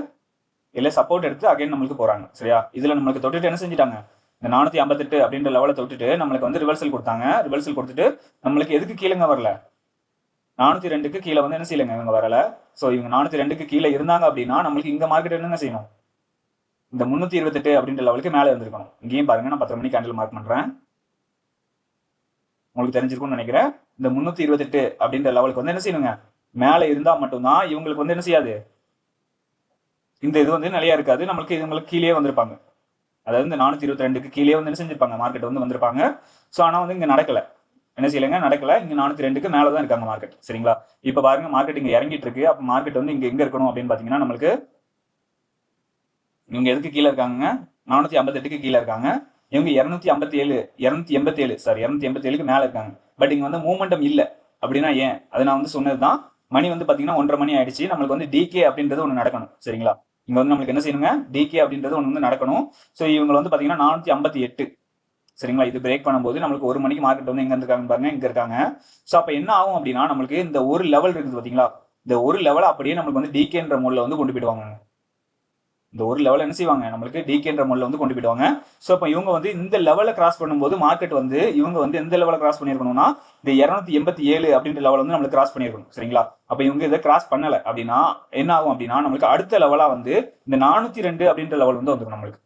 இல்ல சப்போர்ட் எடுத்து அகைன் நம்மளுக்கு போறாங்க சரியா. இதுல நம்மளுக்கு தொட்டுட்டு என்ன செஞ்சுட்டாங்க, இந்த 458 அப்படின்ற லெவலை தொட்டுட்டு நம்மளுக்கு வந்து ரிவர்சல் கொடுத்தாங்க. ரிவர்சல் கொடுத்துட்டு நம்மளுக்கு எதுக்கு கீழங்க வரல, 402க்கு கீழே வந்து என்ன செய்யலங்க, இவங்க வரல. ஸோ இவங்க 402க்கு கீழே இருந்தாங்க அப்படின்னா நம்மளுக்கு இங்க மார்க்கெட் என்னங்க செய்யணும், இந்த 328 அப்படின்ற லெவலுக்கு மேலே இருந்திருக்கணும். இங்கேயும் பாருங்க நான் 10:00 மணி கேண்டில் மார்க் பண்றேன், உங்களுக்கு தெரிஞ்சிருக்கும்னு நினைக்கிறேன். இந்த 328 அப்படின்ற லெவலுக்கு வந்து என்ன செய்யணுங்க, மேலே இருந்தா மட்டும்தான் இவங்களுக்கு வந்து என்ன செய்யாது, இந்த இது வந்து நிலையா இருக்காது. நம்மளுக்கு இவங்களுக்கு கீழே வந்திருப்பாங்க. அதாவது இந்த 422க்கு கீழே வந்து என்ன செஞ்சிருப்பாங்க, மார்க்கெட் வந்து வந்திருப்பாங்க. ஸோ ஆனால் வந்து இங்கே நடக்கல, என்ன செய்யலைங்க, நடக்கல. இங்கே 402க்கு மேலே தான் இருக்காங்க மார்க்கெட் சரிங்களா. இப்போ பாருங்க மார்க்கெட் இங்கே இறங்கிட்டு இருக்கு. அப்போ மார்க்கெட் வந்து இங்கே எங்க இருக்கணும் அப்படின்னு பார்த்தீங்கன்னா நம்மளுக்கு இவங்க எதுக்கு கீழே இருக்காங்க, 458க்கு கீழே இருக்காங்க. இவங்க 287க்கு மேலே இருக்காங்க. பட் இங்கே வந்து மூமெண்டம் இல்லை அப்படின்னா ஏன், அது நான் வந்து சொன்னதுதான். மணி வந்து பார்த்தீங்கன்னா 1:30 மணி ஆயிடுச்சு. நம்மளுக்கு வந்து டிகே அப்படின்றது ஒன்று நடக்கணும் சரிங்களா. இங்க வந்து நம்மளுக்கு என்ன செய்யணுங்க, டிகே அப்படின்றது ஒன்று வந்து நடக்கணும். ஸோ இவங்க வந்து பார்த்தீங்கன்னா 458 சரிங்களா. இது பிரேக் பண்ணும்போது நம்மளுக்கு 1 மணிக்கு மார்க்கெட் வந்து எங்க இருக்காங்க பாருங்க, இங்க இருக்காங்க. ஸோ அப்போ என்ன ஆகும் அப்படின்னா நம்மளுக்கு இந்த ஒரு லெவல் இருக்குது பார்த்தீங்களா, இந்த ஒரு லெவலை அப்படியே நம்மளுக்கு வந்து டிகேன்ற மோட்ல வந்து கொண்டு போயிடுவாங்க. இந்த ஒரு லெவல் என்ன செய்வாங்க நம்மளுக்கு டிகேன்ற மோட்ல வந்து கொண்டு போயிடுவாங்க. ஸோ அப்போ இவங்க வந்து இந்த லெவலை கிராஸ் பண்ணும்போது மார்க்கெட் வந்து இவங்க வந்து எந்த லெவலை கிராஸ் பண்ணியிருக்கணும்னா இந்த 287 அப்படின்ற லெவல் வந்து நம்மளுக்கு கிராஸ் பண்ணியிருக்கணும். சரிங்களா. அப்போ இவங்க இதை கிராஸ் பண்ணலை அப்படின்னா என்ன ஆகும் அப்படின்னா நம்மளுக்கு அடுத்த லெவலா வந்து இந்த 402 அப்படின்ற லெவல் வந்து வந்துடும். நம்மளுக்கு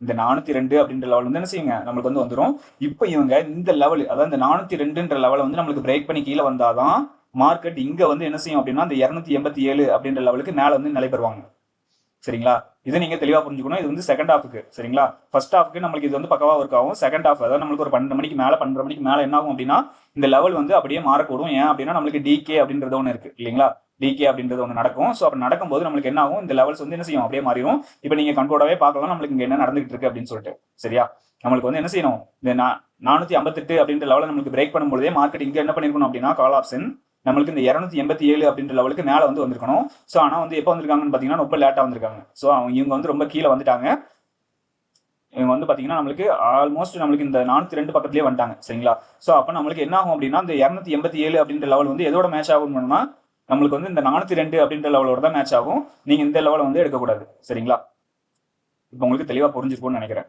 இந்த 402 அப்படின்ற லெவல் வந்து என்ன செய்யுங்க நம்மளுக்கு வந்து வந்துடும். இப்போ இவங்க இந்த லெவல் அதாவது இந்த 402ன்ற லெவலை வந்து நம்மளுக்கு பிரேக் பண்ணி கீழே வந்தாதான் மார்க்கெட் இங்க வந்து என்ன செய்யும் அப்படின்னா இந்த 287 அப்படின்ற லெவலுக்கு மேல வந்து நிலை பெறுவாங்க. சரிங்களா. இதை நீங்க தெளிவா புரிஞ்சுக்கணும். இது வந்து செகண்ட் ஹாஃப்க்கு. சரிங்களா. ஃபர்ஸ்ட் ஹாஃப்க்கு நம்மளுக்கு இது வந்து பக்கவா ஒர்க் ஆகும். செகண்ட் ஹாஃப் அதாவது நம்மளுக்கு ஒரு 12 மணிக்கு மேல 12 மணிக்கு மேல என்ன ஆகும் அப்படின்னா இந்த லெவல் வந்து அப்படியே மாறக்கூடும். ஏன் அப்படின்னா நம்மளுக்கு டிகே அப்படின்றது ஒன்று இருக்கு இல்லைங்களா. டிகே அப்படின்றது ஒன்று நடக்கும். ஸோ அப்படி நடக்கும்போது நம்மளுக்கு என்ன ஆகும், இந்த லெவல்ஸ் வந்து என்ன செய்யும் அப்படியே மாறிடும். இப்போ நீங்க கண்ட்ரோலாவே பார்க்கலாம் நம்மளுக்கு இங்க என்ன நடந்துகிட்டு இருக்கு அப்படின்னு சொல்லிட்டு. சரியா. நம்மளுக்கு வந்து என்ன செய்யணும், இந்த 458 அப்படின்ற லெவலை நம்மளுக்கு பிரேக் பண்ணும்போதே மார்க்கெட் இங்க என்ன பண்ணிருக்கணும் அப்படின்னா கால் ஆப்ஷன் நம்மளுக்கு இந்த 287 அப்படின்ற லெவலுக்கு மேல வந்து வந்திருக்கணும். ஸோ ஆனா வந்து எப்போ வந்திருக்காங்கன்னு பாத்தீங்கன்னா ரொம்ப லேட்டா வந்திருக்காங்க. ஸோ இவங்க வந்து ரொம்ப கீழே வந்துட்டாங்க. இவங்க வந்து பாத்தீங்கன்னா நம்மளுக்கு ஆல்மோஸ்ட் நம்மளுக்கு இந்த 402 பக்கத்துலயே வந்துட்டாங்க. சரிங்களா. ஸோ அப்போ நம்மளுக்கு என்ன ஆகும் அப்படின்னா இந்த 287 அப்படின்ற லெவல் வந்து எதோட மேட்ச் ஆகும்னா நம்மளுக்கு வந்து இந்த 402 அப்படின்ற லெவலோட தான் மேட்ச் ஆகும். நீங்க இந்த லெவலை வந்து எடுக்கக்கூடாது. சரிங்களா. இப்போ உங்களுக்கு தெளிவா புரிஞ்சிருக்கும்னு நினைக்கிறேன்.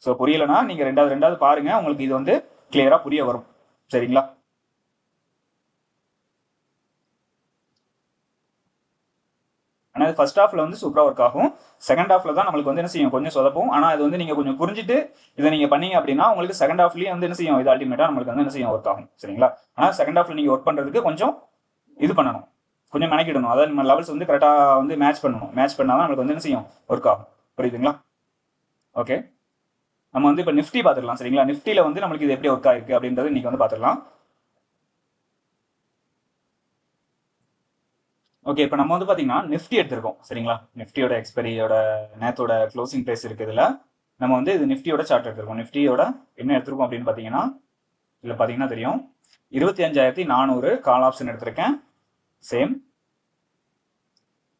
ஸோ புரியலன்னா நீங்க ரெண்டாவது பாருங்க, உங்களுக்கு இது வந்து கிளியரா புரிய வரும். சரிங்களா. ஆனால் ஃபர்ஸ்ட் ஹாஃப்ல வந்து சூப்பராக ஒர்க் ஆகும். செகண்ட் ஹாஃப்ல தான் நம்மளுக்கு வந்து என்ன செய்யும் கொஞ்சம் சொதப்பும். ஆனால் அது வந்து நீங்கள் கொஞ்சம் புரிஞ்சுட்டு இதை நீங்கள் பண்ணீங்க அப்படின்னா உங்களுக்கு செகண்ட் ஹாஃப்லேயும் வந்து என்ன செய்யும் இது அல்டிமேட்டாக நம்மளுக்கு வந்து என்ன செய்யும் ஒர்க் ஆகும். சரிங்களா. ஆனால் செகண்ட் ஹாஃப்ல நீங்கள் ஒர்க் பண்ணுறதுக்கு கொஞ்சம் இது பண்ணணும், கொஞ்சம் மெனக்கிடணும். அதாவது நம்ம லெவல்ஸ் வந்து கரெக்டாக வந்து மேட்ச் பண்ணணும். மேட்ச் பண்ணால் தான் நம்மளுக்கு வந்து என்ன செய்யும் ஒர்க் ஆகும். புரியுதுங்களா. ஓகே. நம்ம வந்து இப்போ நிஃப்டி பார்த்துக்கலாம். சரிங்களா. நிஃப்டியில் வந்து நம்மளுக்கு இது எப்படி ஒர்க் ஆயிருக்கு அப்படின்றது இன்னைக்கு வந்து பார்த்துக்கலாம். ஓகே. இப்போ நம்ம வந்து பார்த்தீங்கன்னா நிஃப்டி எடுத்திருக்கோம். சரிங்களா. நிஃப்டியோட எக்ஸ்பெரியோட நேத்தோட க்ளோசிங் ப்ரைஸ் இருக்குது. இதில் நம்ம வந்து இது நிஃப்டியோட சார்ட் எடுத்திருக்கோம். நிஃப்டியோட என்ன எடுத்திருக்கோம் அப்படின்னு பார்த்தீங்கன்னா இதில் பார்த்தீங்கன்னா தெரியும் 25,400 கால் ஆப்ஷன் எடுத்திருக்கேன். சேம்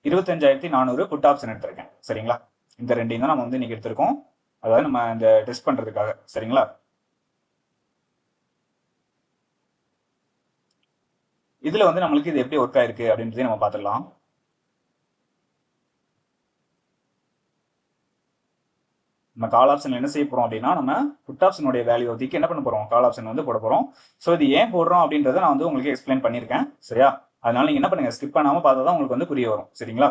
25,400 புட் ஆப்ஷன் எடுத்திருக்கேன். சரிங்களா. இந்த ரெண்டையும் தான் நம்ம வந்து இன்னைக்கு எடுத்திருக்கோம். அதாவது நம்ம இந்த டெஸ்ட் பண்ணுறதுக்காக. சரிங்களா. இதுல வந்து நம்மளுக்கு இது எப்படி ஒர்க் ஆயிருக்கு அப்படின்றதையும் நம்ம பார்த்துடலாம். நம்ம கால் ஆப்ஷன் என்ன செய்ய போறோம் அப்படின்னா நம்ம புட் ஆப்ஷனுடைய வேல்யூ ஒதுக்கி என்ன பண்ண போறோம், கால் ஆப்ஷன் வந்து போட போறோம். ஸோ இது ஏன் போடுறோம் அப்படின்றத நான் வந்து உங்களுக்கு எக்ஸ்பிளைன் பண்ணியிருக்கேன். சரியா. அதனால நீங்க என்ன பண்ணுங்க, ஸ்கிப் பண்ணாம பார்த்தா தான் உங்களுக்கு வந்து புரிய வரும். சரிங்களா.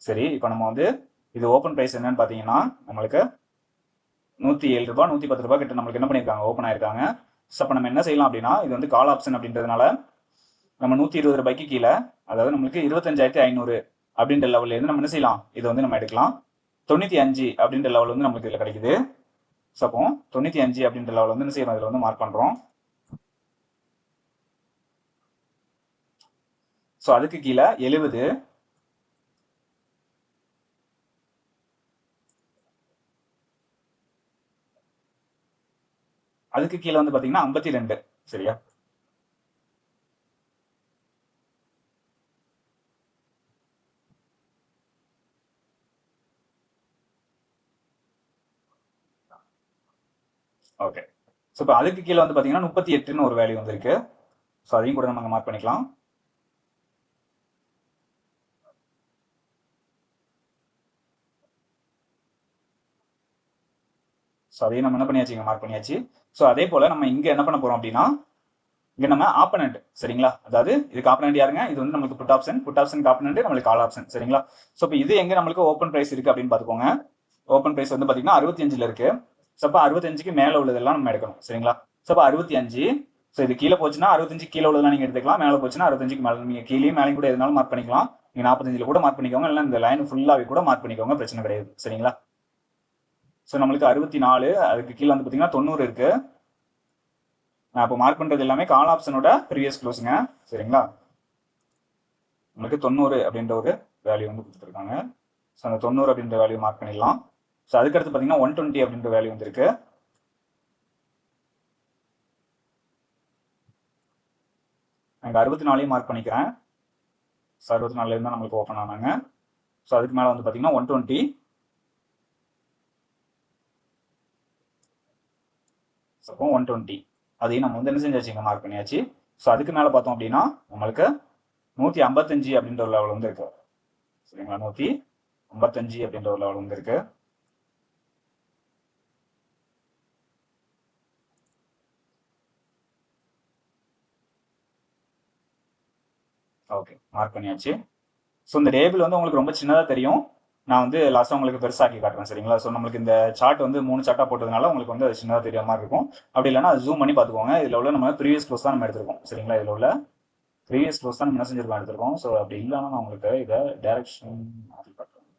சரி. இப்போ நம்ம வந்து இது ஓப்பன் பிரைஸ் என்னன்னு பார்த்தீங்கன்னா நம்மளுக்கு 107 ரூபாய் 110 ரூபாய் கிட்ட நம்மளுக்கு என்ன பண்ணியிருக்காங்க ஓப்பன் ஆயிருக்காங்க. ஸோ அப்போ நம்ம என்ன செய்யலாம் அப்படின்னா இது வந்து கால் ஆப்ஷன் அப்படின்றதுனால நம்ம 120 ரூபாய்க்கு கீழே அதாவது நம்மளுக்கு 25,500 அப்படின்ற லெவல்ல இருந்து நம்ம என்ன செய்யலாம் இது வந்து நம்ம எடுக்கலாம். 95 அப்படின்ற லெவல் வந்து நமக்கு இதில் கிடைக்குது. ஸோ அப்போ 95 அப்படின்ற லெவல் வந்து என்ன செய்யறோம் இதில் வந்து மார்க் பண்றோம். ஸோ அதுக்கு கீழே 70, அதுக்கு கீழே வந்து பாத்தீங்கன்னா 52. சரியா. ஓகே. ஸோ இப்போ அதுக்கு கீழே வந்து பாத்தீங்கன்னா 38ன்னு ஒரு வேல்யூ வந்திருக்கு. ஸோ அதையும் கூட நம்ம மார்க் பண்ணிக்கலாம். ஸோ அதையும் நம்ம என்ன பண்ணியாச்சு மார்க் பண்ணியாச்சு. ஸோ அதே போல நம்ம இங்க என்ன பண்ண போறோம் அப்படின்னா இங்க நம்ம ஆப்பனண்ட். சரிங்களா. அதாவது இதுக்கு ஆப்பனண்ட் யாருங்க, இது வந்து நமக்கு put option, put option opponent நம்மளுக்கு கால் ஆப்ஷன். சரிங்களா. ஸோ இப்போ இது எங்க நம்மளுக்கு ஓப்பன் பிரைஸ் இருக்கு அப்படின்னு பாத்துக்கோங்க. ஓப்பன் பிரைஸ் வந்து பாத்தீங்கன்னா 65ல இருக்கு. ஸோ அப்போ 65க்கு மேல உள்ளதெல்லாம் நம்ம எடுக்கணும். சரிங்களா. ஸோ அப்போ 65. ஸோ இது கீழே போச்சுன்னா 65 கீழே உள்ளதெல்லாம் நீங்க எடுத்துக்கலாம். மேலே போச்சுன்னா 65க்கு மேலே நீங்க கீழே மேலேயும் கூட எதுனாலும் மார்க் பண்ணிக்கலாம். நீங்க 45ல கூட மார்க் பண்ணிக்கோங்க, இல்லை இந்த லைன் ஃபுல்லாவே கூட மார்க் பண்ணிக்கோங்க, பிரச்சனை கிடையாது. சரிங்களா. ஸோ நம்மளுக்கு 64, அதுக்கு கீழே வந்து பாத்தீங்கன்னா 90 இருக்கு. நான் இப்போ மார்க் பண்றது எல்லாமே கால் ஆப்ஷனோட ப்ரீவியஸ் க்ளோஸுங்க. சரிங்களா. உங்களுக்கு 90 அப்படின்ற ஒரு வேல்யூ வந்து கொடுத்துருக்காங்க. ஸோ அந்த 90 அப்படின்ற வேல்யூ மார்க் பண்ணிடலாம். ஸோ அதுக்கடுத்து பார்த்தீங்கன்னா 120 அப்படின்ற வேல்யூ வந்துருக்கு. எனக்கு 64 மார்க் பண்ணிக்கிறேன். ஸோ 64 இருந்தால் நம்மளுக்கு ஓப்பன் ஆனாங்க. ஸோ அதுக்கு மேலே வந்து பார்த்தீங்கன்னா 120. அப்போ 120 அதையும் நம்ம வந்து என்ன செஞ்சாச்சு இங்கே மார்க் பண்ணியாச்சு. ஸோ அதுக்கு மேலே பார்த்தோம் அப்படின்னா நம்மளுக்கு 155 அப்படின்ற ஒரு லெவல் வந்து இருக்கு. சரிங்களா, 155 அப்படின்ற ஒரு லெவல் வந்து இருக்கு. ஓகே, மார்க் பண்ணியாச்சு. ஸோ இந்த டேபிள் வந்து உங்களுக்கு ரொம்ப சின்னதாக தெரியும். நான் வந்து லாஸ்ட்டாக உங்களுக்கு பெருசாக்கி காட்டுறேன். சரிங்களா, ஸோ நம்மளுக்கு இந்த சார்ட் வந்து 3 சார்ட்டாக போட்டதுனால உங்களுக்கு வந்து அது சின்னதாக தெரியாம மாதிரி இருக்கும். அப்படி இல்லைன்னா அது ஜூம் பண்ணி பார்த்துக்கோங்க. இதில் உள்ள நம்ம ப்ரீவியஸ் க்ளோஸ் தான் நம்ம எடுத்திருக்கோம். சரிங்களா, இதில் உள்ள ப்ரீவியஸ் க்ளோஸ் தான் நம்ம என்ன செஞ்சிருக்கோம் எடுத்திருக்கோம். ஸோ அப்படி இல்லைன்னா நான் உங்களுக்கு இதை டைரக்ஷன் மாற்றி காட்டுறேன்.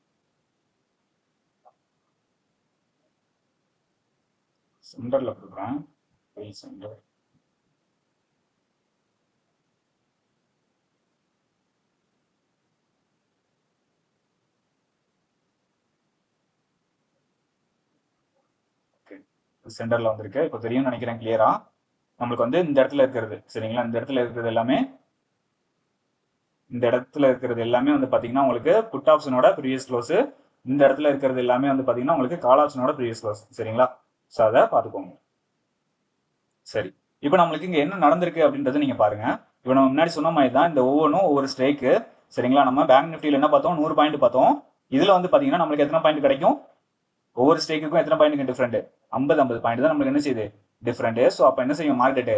சென்டரில் கொடுக்குறேன். சென்டர் சென்டர்ல வந்திருக்கு. இப்போ தெரியும்னு நினைக்கிறேன் கிளியரா. நம்மளுக்கு வந்து இந்த இடத்துல இருக்கிறது, சரிங்களா, இந்த இடத்துல இருக்கிறது எல்லாமே வந்து பாத்தீங்கன்னா உங்களுக்கு புட் ஆப்ஷனோட ப்ரீவியஸ் க்ளோஸ். இந்த இடத்துல இருக்கிறது எல்லாமே வந்து பாத்தீங்கன்னா உங்களுக்கு கால் ஆப்ஷனோட ப்ரீவியஸ் க்ளோஸ். சரிங்களா, ஸோ அதை பார்த்துக்கோங்க. சரி, இப்போ நம்மளுக்கு இங்க என்ன நடந்திருக்கு அப்படின்றது நீங்க பாருங்க. இப்போ நம்ம முன்னாடி சொன்ன மாதிரி தான் இந்த ஒவ்வொன்றும் ஒவ்வொரு ஸ்ட்ரைக்கு. சரிங்களா, நம்ம பேங்க் நிஃப்டியில் என்ன பார்த்தோம், 100 பாயிண்ட் பார்த்தோம். இதுல வந்து பாத்தீங்கன்னா நம்மளுக்கு எத்தனை பாயிண்ட் கிடைக்கும், ஒவ்வொரு ஸ்டேக்குக்கும் எத்தனை பாயிண்ட் டிஃப்ரெண்ட், 50 பாயிண்ட் தான் நம்மளுக்கு என்ன செய்யுது டிஃப்ரெண்ட். ஸோ அப்போ என்ன செய்யும் மார்க்கெட்டு,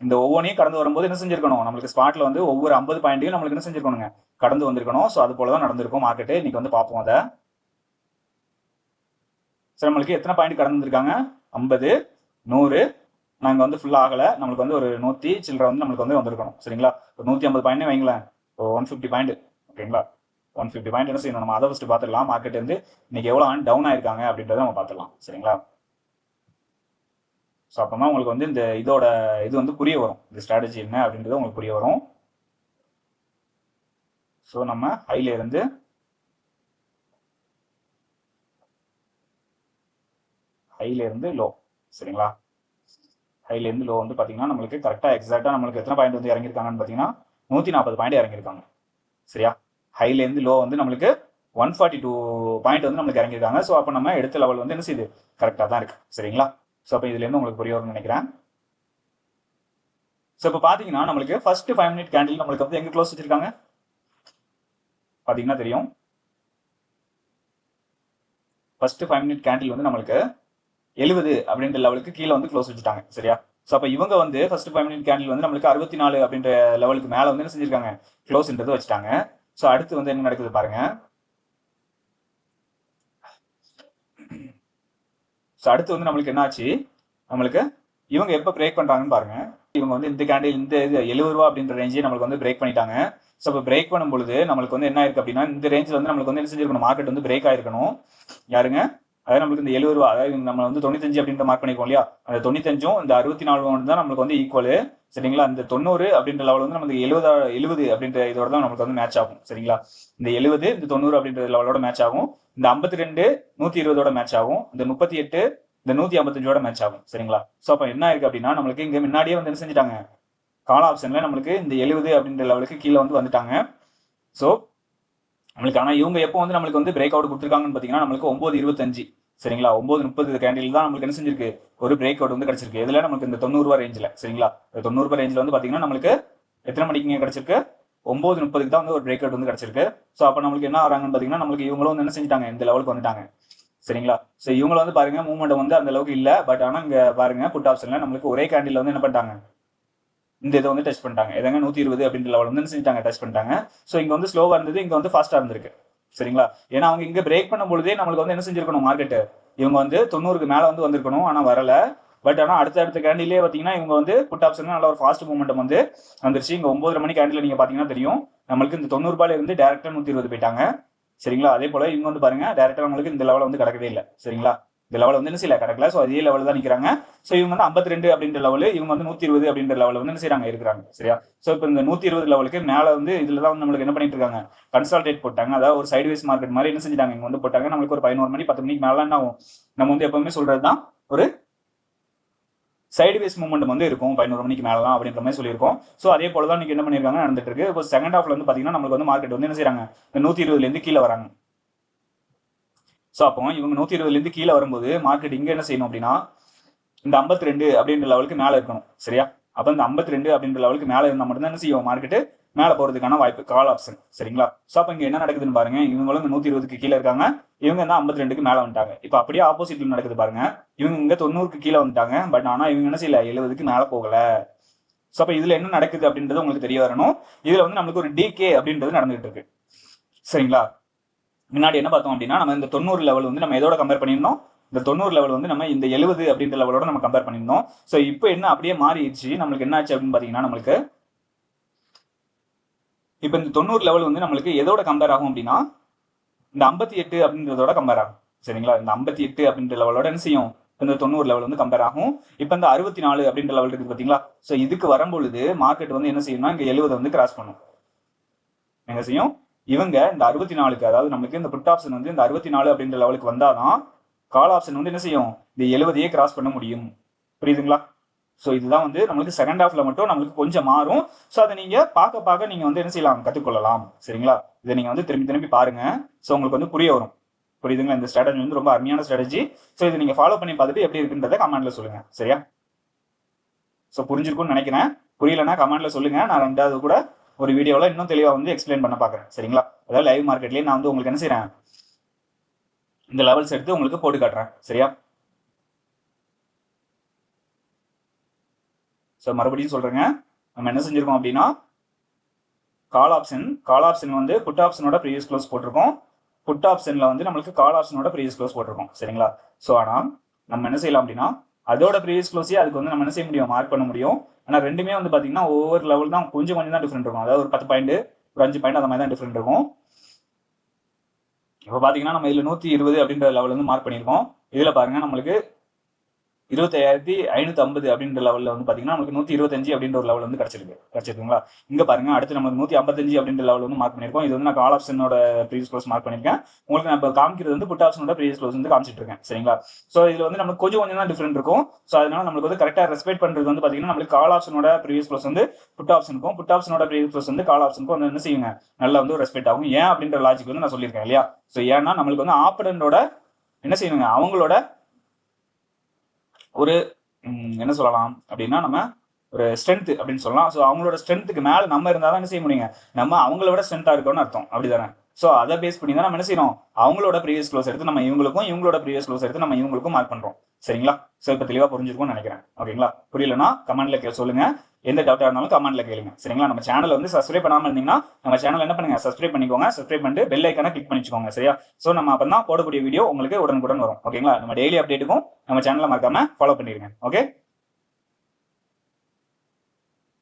இந்த ஒவ்வொன்றையும் கடந்து வரும்போது என்ன செஞ்சிருக்கணும், நம்மளுக்கு ஸ்பாட்ல வந்து ஒவ்வொரு 50 பாயிண்ட்டையும் நம்மளுக்கு என்ன செஞ்சிருக்கணுங்க கடந்து வந்திருக்கணும். ஸோ அது போல தான் நடந்திருக்கும் மார்க்கெட்டு. இன்னைக்கு வந்து பார்ப்போம் அதை. ஸோ நம்மளுக்கு எத்தனை பாயிண்ட் கடந்து வந்திருக்காங்க, 50, 100. நாங்கள் வந்து ஃபுல்லாக ஆகலை, நம்மளுக்கு வந்து ஒரு 100 சில்லரை வந்து நம்மளுக்கு வந்து வந்திருக்கணும். சரிங்களா, ஒரு 150 பாயிண்ட் வைங்களேன், 150 பாயிண்ட். ஓகேங்களா, 150 பாயிண்ட் என்ன செய்யணும், நம்ம அதை ஃபஸ்ட்டு பார்த்துடலாம். மார்க்கெட் வந்து இன்னைக்கு எவ்வளோ டவுன் ஆயிருக்காங்க அப்படின்றத நம்ம பார்த்துடலாம். சரிங்களா, ஸோ அப்போ உங்களுக்கு வந்து இந்த இதோட இது வந்து புரிய வரும், இந்த ஸ்ட்ராட்டஜி என்ன அப்படின்றது உங்களுக்கு புரிய வரும். ஸோ நம்ம ஹைல இருந்து லோ. சரிங்களா, ஹைல இருந்து லோ வந்து பார்த்தீங்கன்னா நம்மளுக்கு கரெக்டாக எக்ஸாக்டாக நம்மளுக்கு எத்தனை பாயிண்ட் வந்து இறங்கியிருக்காங்கன்னு பார்த்தீங்கன்னா 140 பாயிண்ட் இறங்கியிருக்காங்க. சரியா, ஹைல இருந்து லோ வந்து நம்மளுக்கு 142 பாயிண்ட் வந்து நம்மளுக்கு இறங்கியிருக்காங்க. ஸோ அப்போ நம்ம எடுத்த லெவல் வந்து என்ன செய்யுது கரெக்டாக தான் இருக்கு. சரிங்களா, ஸோ அப்போ இதுலேருந்து உங்களுக்கு புரிய வரும்னு நினைக்கிறேன். ஸோ இப்போ பார்த்தீங்கன்னா நம்மளுக்கு ஃபர்ஸ்ட் 5 மினிட் கேண்டில் நம்மளுக்கு வந்து எங்கே க்ளோஸ் வச்சிருக்காங்க பார்த்தீங்கன்னா தெரியும். ஃபர்ஸ்ட் 5 மினிட் கேண்டில் வந்து நம்மளுக்கு 70 அப்படின்ற லெவலுக்கு கீழே வந்து க்ளோஸ் வச்சுட்டாங்க. சரியா, ஸோ அப்போ இவங்க வந்து ஃபர்ஸ்ட் 5 மினிட் கேண்டில் வந்து நம்மளுக்கு 64 அப்படின்ற லெவலுக்கு மேலே வந்து என்ன செஞ்சிருக்காங்க க்ளோஸ்ன்றது வச்சுட்டாங்க. ஸோ அடுத்து வந்து என்ன நடக்குது பாருங்க. ஸோ அடுத்து வந்து நம்மளுக்கு என்ன ஆச்சு, நம்மளுக்கு இவங்க எப்போ பிரேக் பண்ணுறாங்கன்னு பாருங்க. இவங்க வந்து இந்த கேண்டில் இந்த இது 70 ரூபா அப்படின்ற ரேஞ்சே நம்மளுக்கு வந்து பிரேக் பண்ணிட்டாங்க. ஸோ இப்போ பிரேக் பண்ணும்பொழுது நம்மளுக்கு வந்து என்ன ஆயிருக்கு அப்படின்னா, இந்த ரேஞ்சில் வந்து நம்மளுக்கு வந்து என்ன செஞ்சிருக்கணும், மார்க்கெட் வந்து பிரேக் ஆயிருக்கணும். யாருங்க, அதாவது நம்மளுக்கு இந்த 70 ரூபா, அதாவது நம்ம வந்து 95 அப்படின்ற மார்க் பண்ணிருக்கோம் இல்லையா, அந்த 95ம் இந்த 64 தான் நம்மளுக்கு வந்து ஈக்குவல். சரிங்களா, இந்த 90 அப்படின்ற லெவல் வந்து நமக்கு 70 அப்படின்ற இதோட தான் நம்மளுக்கு வந்து மேட்ச் ஆகும். சரிங்களா, இந்த 70 இந்த 90 அப்படின்ற லெவலோட மேட்ச் ஆகும். இந்த 52 120ஓட மேட்ச் ஆகும். இந்த 38 இந்த 155ஓட மேட்ச் ஆகும். சரிங்களா, ஸோ அப்போ என்ன ஆயிருக்கு அப்படின்னா நம்மளுக்கு இங்கே முன்னாடியே வந்து என்ன செஞ்சுட்டாங்க, கால் ஆப்ஷன்ல நம்மளுக்கு இந்த 70 அப்படின்ற லெவலுக்கு கீழே வந்து வந்துட்டாங்க. ஸோ நம்மளுக்கு ஆனால் இவங்க எப்போ வந்து நம்மளுக்கு வந்து பிரேக் அவுட் கொடுத்துருக்காங்கன்னு பார்த்தீங்கன்னா நம்மளுக்கு 9:25. சரிங்களா, 9:30 கேண்டில் தான் நம்மளுக்கு என்ன செஞ்சிருக்கு ஒரு பிரேக் அவுட் வந்து கிடைச்சிருக்கு. இதில் நமக்கு இந்த 90 ரூபா ரேஞ்சில். சரிங்களா, 90 ரூபா ரேஞ்சில் வந்து பார்த்தீங்கன்னா நம்மளுக்கு எத்தனை மணிக்கு கிடைச்சிருக்கு, 9:30 தான் வந்து ஒரு பிரேக் அவுட் வந்து கிடைச்சிருக்கு. ஸோ அப்போ நம்மளுக்கு என்ன ஆகிறாங்கன்னு பார்த்தீங்கன்னா நம்மளுக்கு இவங்களும் வந்து என்ன செஞ்சிட்டாங்க இந்த லெவலுக்கு வந்துட்டாங்க. சரிங்களா, ஸோ இவங்கள வந்து பாருங்க மூவ்மெண்ட் வந்து அந்த அளவுக்கு இல்லை. பட் ஆனால் இங்கே பாருங்க புட் ஆப்ஷன்ல நம்மளுக்கு ஒரே கேண்டில் வந்து என்ன பண்ணிட்டாங்க, இந்த இதை வந்து டச் பண்ணிட்டாங்க. எதாங்க 120 அப்படின்ற லெவல் வந்து செஞ்சுட்டாங்க, டச் பண்ணிட்டாங்க. ஸோ இங்கே வந்து ஸ்லோவாக இருந்தது, இங்கே வந்து ஃபாஸ்ட்டாக இருந்திருக்கு. சரிங்களா, ஏன்னா அவங்க இங்கே பிரேக் பண்ணும் பொழுதே நம்மளுக்கு வந்து என்ன செஞ்சிருக்கணும் மார்க்கெட்டு, இவங்க வந்து 90க்கு மேலே வந்து வந்திருக்கணும், ஆனால் வரல. பட் ஆனால் அடுத்த கேண்டிலே பார்த்தீங்கன்னா இவங்க வந்து புட் ஆப்ஷன் நல்ல ஒரு ஃபாஸ்ட் மூவ்மெண்ட் வந்து வந்துருச்சு. இங்கே 9:30 மணி கேண்டில் நீங்கள் பார்த்தீங்கன்னா தெரியும் நம்மளுக்கு இந்த 90 ரூபாயில இருந்து டேரக்டாக 120 போயிட்டாங்க. சரிங்களா, அதே போல இவங்க வந்து பாருங்க டேரக்டா உங்களுக்கு இந்த லெவலில் வந்து கிடக்கவே இல்லை. சரிங்களா, இந்த லெவல் வந்து என்ன செய்யல கிடக்கல. ஸோ அதே லெவலில் தான் நிற்கிறாங்க. ஸோ இவங்க வந்து 52 அப்படின்ற லெவலு, இவங்க வந்து 120 அப்படின்ற லெவலில் வந்து என்ன செய்யறாங்க இருக்கிறாங்க. சரியா, ஸோ இப்போ இந்த 120 லெவலுக்கு மேலே வந்து இதில் தான் வந்து நம்மளுக்கு என்ன பண்ணிட்டு இருக்காங்க, கன்சால்டேட் போட்டாங்க. அதாவது ஒரு சைட்வேஸ் மார்க்கெட் மாதிரி என்ன செஞ்சிட்டாங்க இங்கே வந்து போட்டாங்க. நம்மளுக்கு ஒரு 11 மணி 10 மணிக்கு மேலே என்ன ஆகும், நம்ம வந்து எப்பவுமே சொல்றது தான் ஒரு சைடுவேஸ் மூவ்மெண்ட் வந்து இருக்கும் 11 மணிக்கு மேலே தான் அப்படின்ற மாதிரி சொல்லியிருக்கோம். ஸோ அதே போல தான் இன்னைக்கு என்ன பண்ணியிருக்காங்க நடந்துட்டு இருக்கு. இப்போ செகண்ட் ஹாஃப்ல வந்து பார்த்தீங்கன்னா நம்மளுக்கு வந்து மார்க்கெட் வந்து என்ன செய்யறாங்க, இந்த 120லேருந்து கீழே வராங்க. ஸோ அப்போ இவங்க 120லேருந்து கீழே வரும்போது மார்க்கெட் இங்கே என்ன செய்யணும் அப்படின்னா இந்த 52 அப்படின்ற லெவலுக்கு மேல இருக்கணும். சரியா? அப்ப இந்த 52 அப்படின்ற லெவலுக்கு மேல இருந்தா மட்டும் தான் என்ன செய்யும் மார்க்கெட் மேல போறதுக்கான வாய்ப்பு, கால் ஆப்ஷன். சரிங்களா? சோ அப்ப இங்க என்ன நடக்குதுன்னு பாருங்க. இவங்களும் 120க்கு கீழ இருக்காங்க, இவங்க தான் 52க்கு மேல வந்துட்டாங்க. இப்ப அப்படியே ஆப்போசிட்ல நடக்குது பாருங்க. இவங்க இங்க 90க்கு கீழ வந்துட்டாங்க, பட் ஆனா இவங்க என்ன செய்யல, 70க்கு மேல போகல. சோ அப்ப இதுல என்ன நடக்குது அப்படின்றது உங்களுக்கு தெரிய வரணும். இதுல வந்து நமக்கு ஒரு டிகே அப்படின்றது நடந்துகிட்டு இருக்கு. சரிங்களா? முன்னாடி என்ன பார்த்தோம் அப்படின்னா, நம்ம இந்த 90 லெவல் வந்து நம்ம எதோட கம்பேர் பண்ணியிருந்தோம், இந்த 90 லெவல் வந்து நம்ம இந்த 70 அப்படின்ற லெவலோட நம்ம கம்பேர் பண்ணியிருந்தோம். ஸோ இப்போ என்ன அப்படியே மாறிடுச்சு, நம்மளுக்கு என்ன ஆச்சு அப்படின்னு பார்த்தீங்கன்னா, நம்மளுக்கு இப்போ இந்த 90 லெவல் வந்து நம்மளுக்கு எதோட கம்பேர் ஆகும் அப்படின்னா, இந்த 58 அப்படின்றதோட கம்பேர் ஆகும். சரிங்களா? இந்த 58 அப்படின்ற லெவலோட என்ன செய்யும், இந்த 90 லெவல் வந்து கம்பேர் ஆகும். இப்போ இந்த 64 அப்படின்ற லெவல் இருக்குது பார்த்தீங்களா? ஸோ இதுக்கு வரும்பொழுது மார்க்கெட் வந்து என்ன செய்யும்னா, இங்கே 70 வந்து கிராஸ் பண்ணும். என்ன செய்யும், இவங்க இந்த 64க்கு, அதாவது நமக்கு இந்த புட் ஆப்ஷன் வந்து இந்த 64 அப்படின்ற லெவலுக்கு வந்தாதான் கால் ஆப்ஷன் வந்து என்ன செய்யும், இந்த 70 கிராஸ் பண்ண முடியும். புரியுதுங்களா? ஸோ இதுதான் வந்து நம்மளுக்கு செகண்ட் ஹாஃப்ல மட்டும் நம்மளுக்கு கொஞ்சம் மாறும். ஸோ அதை நீங்க பார்க்க நீங்க வந்து என்ன செய்யலாம், கற்றுக்கொள்ளலாம். சரிங்களா? இதை நீங்க வந்து திரும்பி பாருங்க. ஸோ உங்களுக்கு வந்து புரிய வரும். புரியுதுங்களா? இந்த ஸ்ட்ராட்டஜி வந்து ரொம்ப அருமையான ஸ்ட்ராட்டஜி. ஸோ இதை நீங்க ஃபாலோ பண்ணி பார்த்துட்டு எப்படி இருக்குன்றதை கமெண்ட்ல சொல்லுங்க. சரியா? ஸோ புரிஞ்சிருக்கும்னு நினைக்கிறேன். புரியலன்னா கமெண்ட்ல சொல்லுங்க. நான் ரெண்டாவது கூட ஒரு வீடியோவில் இன்னும் தெளிவாக வந்து எக்ஸ்பிளைன் பண்ண பார்க்குறேன். சரிங்களா? அதாவது லைவ் மார்க்கெட்லேயே நான் வந்து உங்களுக்கு என்ன செய்கிறேன், இந்த லெவல்ஸ் எடுத்து உங்களுக்கு போட்டு காட்டுறேன். சரியா? ஸோ மறுபடியும் சொல்றேங்க, நம்ம என்ன செஞ்சிருக்கோம் அப்படின்னா, கால் ஆப்ஷன் வந்து புட் ஆப்ஷனோட ப்ரீவியஸ் க்ளோஸ் போட்டிருக்கோம். புட் ஆப்ஷன்ல வந்து நம்மளுக்கு கால் ஆப்ஷனோட ப்ரீவியஸ் க்ளோஸ் போட்டிருக்கோம். சரிங்களா? ஸோ ஆனால் நம்ம என்ன செய்யலாம் அப்படின்னா, அதோட ப்ரீவியஸ் க்ளோஸே அதுக்கு வந்து நம்ம என்ன செய்ய முடியும், மார்க் பண்ண முடியும். ஆனால் ரெண்டுமே வந்து பார்த்தீங்கன்னா ஒவ்வொரு லெவல் தான் கொஞ்சம் தான் டிஃப்ரெண்ட் இருக்கும். அதாவது ஒரு 10 பாயிண்ட், ஒரு 5 பாயிண்ட் அந்த மாதிரி தான் டிஃப்ரெண்ட் இருக்கும். இப்போ பார்த்தீங்கன்னா நம்ம இதில் 120 அப்படின்ற லெவல் வந்து மார்க் பண்ணியிருக்கோம். இதில் பாருங்க நம்மளுக்கு 2550 அப்படின்ற லெவலில் வந்து பார்த்தீங்கன்னா நமக்கு 125 அப்படின்ற ஒரு லெவல் வந்து கிடைச்சிருக்குங்களா? இங்கே பாருங்க அடுத்து நம்ம 155 அப்படின்ற லெவல் வந்து மார்க் பண்ணியிருக்கோம். இது வந்து நான் கால் ஆப்ஷனோட ப்ரீவியஸ் க்ளோஸ் மார்க் பண்ணியிருக்கேன். உங்களுக்கு நான் இப்போ காமிக்கிறது வந்து புட் ஆப்ஷனோட ப்ரீவியஸ் க்ளோஸ் வந்து காமிச்சிட்டு இருக்கேன். சரிங்களா? ஸோ இதில் வந்து நமக்கு கொஞ்சம் தான் டிஃப்ரெண்ட் இருக்கும். ஸோ அதனால நம்மளுக்கு வந்து கரெக்டாக ரெஸ்பெக்ட் பண்ணுறது வந்து பார்த்தீங்கன்னா நம்மளுக்கு கால் ஆப்ஷனோட ப்ரீவியஸ் க்ளோஸ் வந்து புட் ஆப்ஷனுக்கும், புட் ஆப்ஷனோட ப்ரீவியஸ் க்ளோஸ் வந்து கால் ஆப்ஷனுக்கும் வந்து என்ன செய்யுங்க, நல்லா வந்து ரெஸ்பெக்ட் ஆகும். ஏன் அப்படின்ற லாஜிக் வந்து நான் சொல்லியிருக்கேன் இல்லையா? ஸோ ஏன்னா நம்மளுக்கு வந்து ஆப்பனண்டோட என்ன செய்யணுங்க, அவங்களோட ஒரு என்ன சொல்லலாம் அப்படின்னா, நம்ம ஒரு ஸ்ட்ரென்த் அப்படின்னு சொல்லலாம். ஸோ அவங்களோட ஸ்ட்ரென்த்துக்கு மேலே நம்ம இருந்தால் தான் என்ன செய்ய முடியுங்க, நம்ம அவங்களோட ஸ்ட்ரென்த்தாக இருக்கோம்னு அர்த்தம். அப்படிதானே? ஸோ அதை பேஸ் பண்ணி தான் நம்ம என்ன செய்யணும், அவங்களோட ப்ரீவியஸ் க்ளோஸ் எடுத்து நம்ம இவங்களுக்கும், இவங்களோட ப்ரீவியஸ் க்ளோஸ் எடுத்து நம்ம இவங்களுக்கும் மார்க் பண்ணுறோம். சரிங்களா? ஸோ இப்போ தெளிவாக புரிஞ்சிருக்கும்னு நினைக்கிறேன். ஓகேங்களா? புரியலன்னா கமெண்ட்ல சொல்லுங்க. எந்த டவுட்டாக இருந்தாலும் கமெண்ட்ல கேளுங்க. சரிங்களா? நம்ம சேனல் வந்து சப்ஸ்கிரைப் பண்ணாமல் இருந்தீங்கன்னா நம்ம சேனல் என்ன பண்ணுங்க, சப்ஸ்கிரைப் பண்ணிக்கோங்க. சப்ஸ்கிரைப் பண்ணிட்டு பெல் ஐக்கான கிளிக் பண்ணிச்சுக்கோங்க. சரியா? ஸோ நம்ம அப்போ தான் போடக்கூடிய வீடியோ உங்களுக்கு உடனுக்குடன் வரும். ஓகேங்களா? நம்ம டெய்லி அப்டேட்டுக்கும் நம்ம சேனலை மறக்காம ஃபாலோ பண்ணிடுங்க.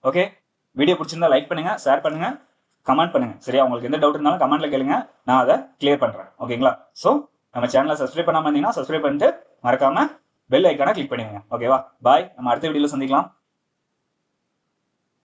ஓகே, வீடியோ பிடிச்சிருந்தா லைக் பண்ணுங்க, ஷேர் பண்ணுங்க, கமெண்ட் பண்ணுங்க. சரியா? உங்களுக்கு எந்த டவுட் இருந்தாலும் கமெண்ட்ல கேளுங்க, நான் அதை கிளியர் பண்றேன். ஓகேங்களா? ஸோ நம்ம சேனலை சப்ஸ்கிரைப் பண்ணாம இருந்தீங்கன்னா சப்ஸ்கிரைப் பண்ணிட்டு மறக்காம பெல் ஐக்கான கிளிக் பண்ணிடுங்க. ஓகேவா? பாய். நம்ம அடுத்த வீடியோல சந்திக்கலாம்.